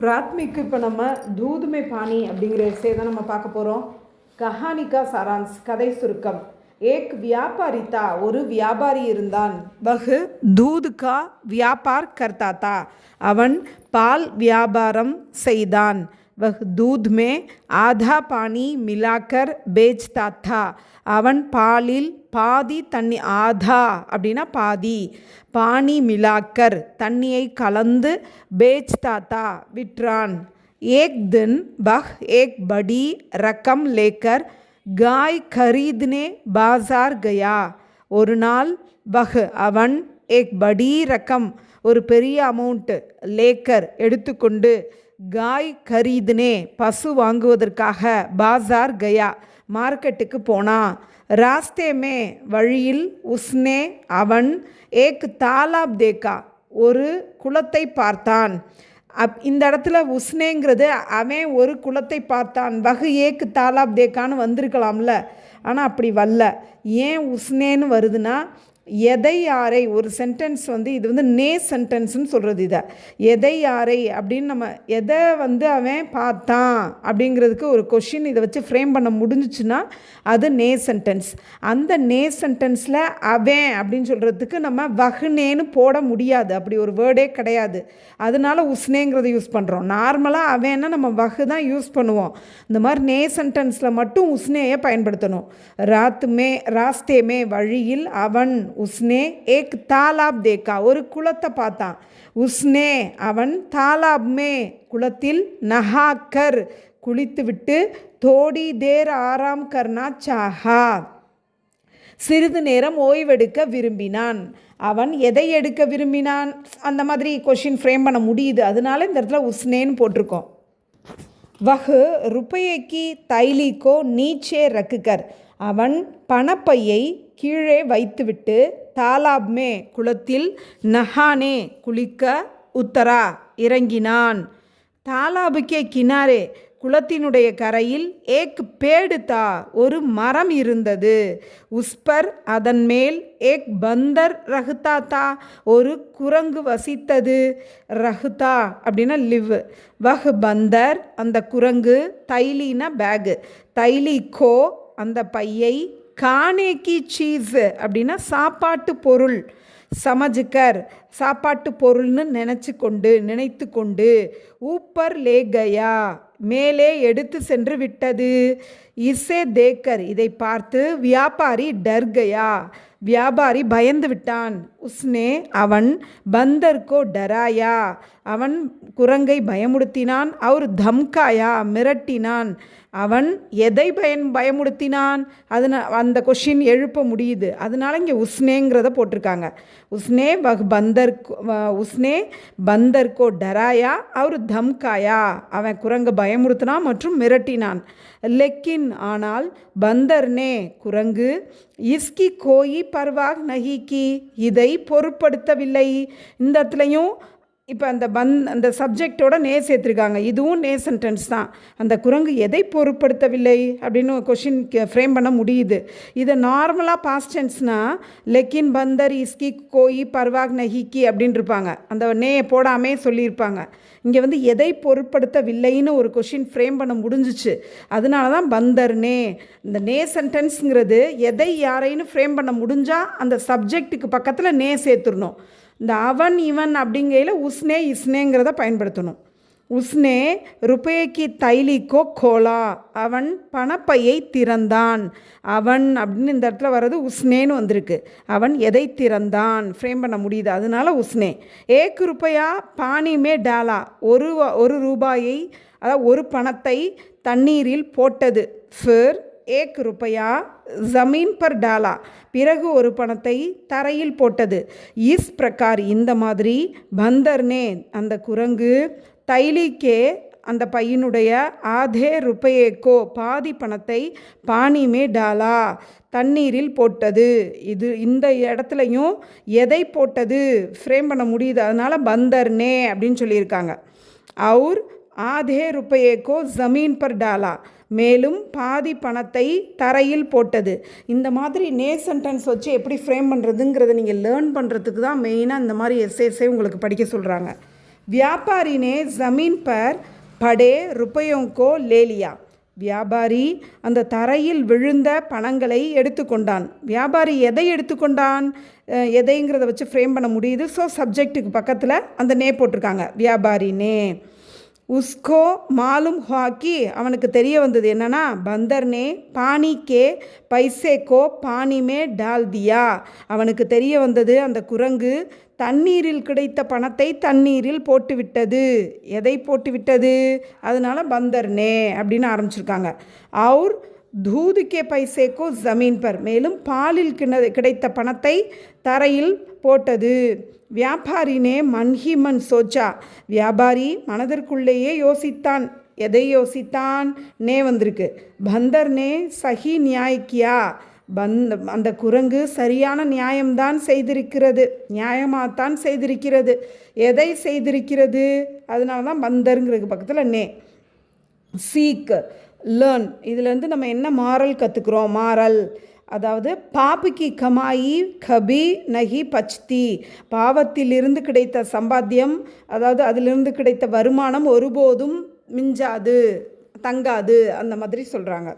प्राथमिक இப்போ நம்ம दूध में पानी அப்படிங்கிற எஸ்ஸே தான் நம்ம பார்க்க போகிறோம். कहानी का सारांश கதை சுருக்கம். एक व्यापारी था, ஒரு வியாபாரி இருந்தான். वह दूध का व्यापार करता था, அவன் பால் வியாபாரம் செய்தான். वह दूध में आधा पानी मिलाकर बेचता था, அவன் பாலில் பாதி தண்ணி, ஆதா அப்படின்னா பாதி, பானி மிலாக்கர் தண்ணியை கலந்து, बेचता था விற்றான். एक दिन वह एक बड़ी रकम लेकर गाय खरीदने बाजार गया. ஒரு நாள் वह அவன் एक बड़ी रकम ஒரு பெரிய அமௌண்ட், லேக்கர் எடுத்துக்கொண்டு, காய் खरीदने பசு வாங்குவதற்காக, பாசார் கயா மார்க்கெட்டுக்கு போனான். ராஸ்தே மே வழியில், உஸ்னே அவன், ஏக் தாலாப் தேக்கா ஒரு குளத்தை பார்த்தான். இந்த இடத்துல உஸ்னேங்கிறது அவன் ஒரு குளத்தை பார்த்தான். வகு ஏக்கு தாலாப் தேக்கான்னு வந்திருக்கலாம்ல, ஆனால் அப்படி வரல. ஏன் உஸ்னேன்னு வருதுன்னா, எதை யாரை, ஒரு சென்டென்ஸ் இது நே சென்டென்ஸ்னு சொல்கிறது. இதை எதை யாரை அப்படின்னு நம்ம எதை அவன் பார்த்தான் அப்படிங்கிறதுக்கு ஒரு கொஷின் இதை வச்சு ஃப்ரேம் பண்ண முடிஞ்சிச்சுன்னா அது நே சென்டென்ஸ். அந்த நே சென்டென்ஸில் அவன் அப்படின்னு சொல்கிறதுக்கு நம்ம வகுனேன்னு போட முடியாது, அப்படி ஒரு வேர்டே கிடையாது. அதனால உஸ்னேங்கிறத யூஸ் பண்ணுறோம். நார்மலாக அவன்னா நம்ம வகு தான் யூஸ் பண்ணுவோம். இந்த மாதிரி நே சென்டென்ஸில் மட்டும் உஸ்னேயை பயன்படுத்தணும். ராஸ்தேமே வழியில், அவன், உஸ்னே ஏக் தாலாப் தேக்கா ஒரு குளத்தை பார்த்தான். உஸ்னே அவன், தாலாப் மே குளத்தில், நஹாக்கர் குளித்துவிட்டு, தோடி தேர் ஆராம் கர்னா சாஹா சிறிது நேரம் ஓய்வெடுக்க விரும்பினான். அவன் எதை எடுக்க விரும்பினான், அந்த மாதிரி கொஷின் ஃப்ரேம் பண்ண முடியுது. அதனால இந்த இடத்துல உஸ்னேன்னு போட்டிருக்கோம். வஹ் ருப்பையக்கி தைலிக்கோ நீச்சே ரக்குகர் அவன் பணப்பையை கீழே வைத்துவிட்டு, தாலாப்மே குளத்தில், நஹானே குளிக்க, உத்தரா இறங்கினான். தாலாபுக்கே கினாரே குளத்தினுடைய கரையில், ஏக் பேடு தா ஒரு மரம் இருந்தது. உஸ்பர் அதன் மேல், ஏக் பந்தர் ரஹுதா தா ஒரு குரங்கு வசித்தது. ரஹுதா அப்படின்னா லிவ். வஹ் பந்தர் அந்த குரங்கு, தைலினா பேகு, தைலிக்கோ அந்த பையை, கானேக்கி சீஸ் அப்படின்னா சாப்பாட்டு பொருள், சமஜ்கர் சாப்பாட்டு பொருள்னு நினைத்து கொண்டு, ஊப்பர் லே கயா மேலே எடுத்து சென்று விட்டது. இசே தேக்கர் இதை பார்த்து, வியாபாரி டர் கயா வியாபாரி பயந்து விட்டான். உஸ்னே அவன், பந்தர்கோ டராயா அவன் குரங்கை பயமுடுத்தினான். அவர் தம்காயா மிரட்டினான். அவன் எதை பயமுடுத்தினான், அந்த கொஷின் எழுப்ப முடியுது. அதனால இங்கே உஸ்னேங்கிறத போட்டிருக்காங்க. உஸ்னே உஸ்னே பந்தர்கோ டராயா அவர் தம்காயா அவன் குரங்கை பயமுடுத்தினான் மற்றும் மிரட்டினான். லெக்கின் ஆனால், பந்தர்னே குரங்கு, இஸ்கி கோயி பர்வாக் நஹிக்கி இதை பொருட்படுத்தவில்லை. இந்த இடத்துலையும் இப்போ அந்த சப்ஜெக்டோட நே சேர்த்துருக்காங்க. இதுவும் நே சென்டென்ஸ் தான். அந்த குரங்கு எதை பொருட்படுத்தவில்லை அப்படின்னு கொஷின் ஃப்ரேம் பண்ண முடியுது. இதை நார்மலாக பாஸ்ட் டென்ஸ்னால், லெக்கின் பந்தர் இஸ்கி கோயி பர்வாக் நஹிக்கி அப்படின்னு இருப்பாங்க. அந்த நே போடாமே சொல்லியிருப்பாங்க. இங்கே எதை பொருட்படுத்தவில்லைன்னு ஒரு கொஷின் ஃப்ரேம் பண்ண முடிஞ்சிச்சு. அதனால தான் பந்தர்னே. இந்த நே சென்டென்ஸுங்கிறது எதை யாரைன்னு ஃப்ரேம் பண்ண முடிஞ்சால் அந்த சப்ஜெக்ட்டுக்கு பக்கத்தில் நே சேர்த்துடணும். இந்த அவன் இவன் அப்படிங்கையில் உஸ்னே இஸ்னேங்கிறத பயன்படுத்தணும். உஸ்னே ருப்பேக்கி தைலிக்கோ கோலா அவன் பணப்பையை திறந்தான். அவன் அப்படின்னு இந்த இடத்துல வர்றது உஸ்னேன்னு வந்திருக்கு. அவன் எதை திறந்தான் ஃப்ரேம் பண்ண முடியுது, அதனால உஸ்னே. ஏக் ருப்பையா பானிமே டாலா ஒரு ரூபாயை, அதாவது ஒரு பணத்தை தண்ணீரில் போட்டது. ஃபிர் ஏக் ருப்பையா ஜமீன் பர் டாலா பிறகு ஒரு பணத்தை தரையில் போட்டது. இஸ் பிரகார் இந்த மாதிரி, பந்தர்னே அந்த குரங்கு, தைலிக்கே அந்த பையனுடைய, ஆதே ருப்பையேக்கோ பாதி பணத்தை, பானிமே டாலா தண்ணீரில் போட்டது. இந்த இடத்துலையும் எதை போட்டது ஃப்ரேம் பண்ண முடியுது. அதனால் பந்தர்னே அப்படின்னு சொல்லியிருக்காங்க. அவுர் ஆதே ருப்பையேக்கோ ஜமீன் பர் டாலா மேலும் பாதி பணத்தை தரையில் போட்டது. இந்த மாதிரி நே சென்டென்ஸ் வச்சு எப்படி ஃப்ரேம் பண்ணுறதுங்கிறத நீங்கள் லேர்ன் பண்ணுறதுக்கு தான் மெயினாக இந்த மாதிரி எஸ்ஏஸே உங்களுக்கு படிக்க சொல்கிறாங்க. व्यापारी ने ज़मीन पर पड़े रुपयों को ले लिया. வியாபாரி அந்த தரையில் விழுந்த பணங்களை எடுத்துக்கொண்டான். வியாபாரி எதை எடுத்துக்கொண்டான், எதைங்கிறத வச்சு ஃப்ரேம் பண்ண முடியுது. ஸோ சப்ஜெக்ட்டுக்கு பக்கத்தில் அந்த நே போட்டிருக்காங்க, வியாபாரி நே. உஸ்கோ மாலும் ஹாக்கி, அவனுக்கு தெரிய வந்தது என்னன்னா, பந்தர் நே பானி கே பைசேக்கோ பானி மே டால் தியா. அவனுக்கு தெரிய வந்தது அந்த குரங்கு தண்ணீரில் கிடைத்த பணத்தை தண்ணீரில் போட்டுவிட்டது. எதை போட்டுவிட்டது, அதனால பந்தர் நே அப்படின்னு ஆரம்பிச்சிருக்காங்க. அவுர் தூதுக்கே பைசேக்கோ ஜமீன் பர், மேலும் பாலில் கிடைத்த பணத்தை தரையில் போட்டது. வியாபாரி நே மன்ஹி மன் சோச்சா, வியாபாரி மனதிற்குள்ளேயே யோசித்தான். எதை யோசித்தான், நே வந்திருக்கு. பந்தர் நே சஹி நியாய்க்கியா, அந்த குரங்கு சரியான நியாயம்தான் செய்திருக்கிறது, நியாயமாகத்தான் செய்திருக்கிறது. எதை செய்திருக்கிறது, அதனால தான் பந்தருங்கிறதுக்கு பக்கத்தில் நே. சீக் லேர்ன், இதுலேருந்து நம்ம என்ன மாரல் கற்றுக்குறோம், மாரல் அதாவது பாப்புக்கு கமாயி கபி நகி பச்தி, பாவத்திலிருந்து கிடைத்த சம்பாத்தியம், அதாவது அதிலிருந்து கிடைத்த வருமானம் ஒருபோதும் மிஞ்சாது, தங்காது, அந்த மாதிரி சொல்கிறாங்க.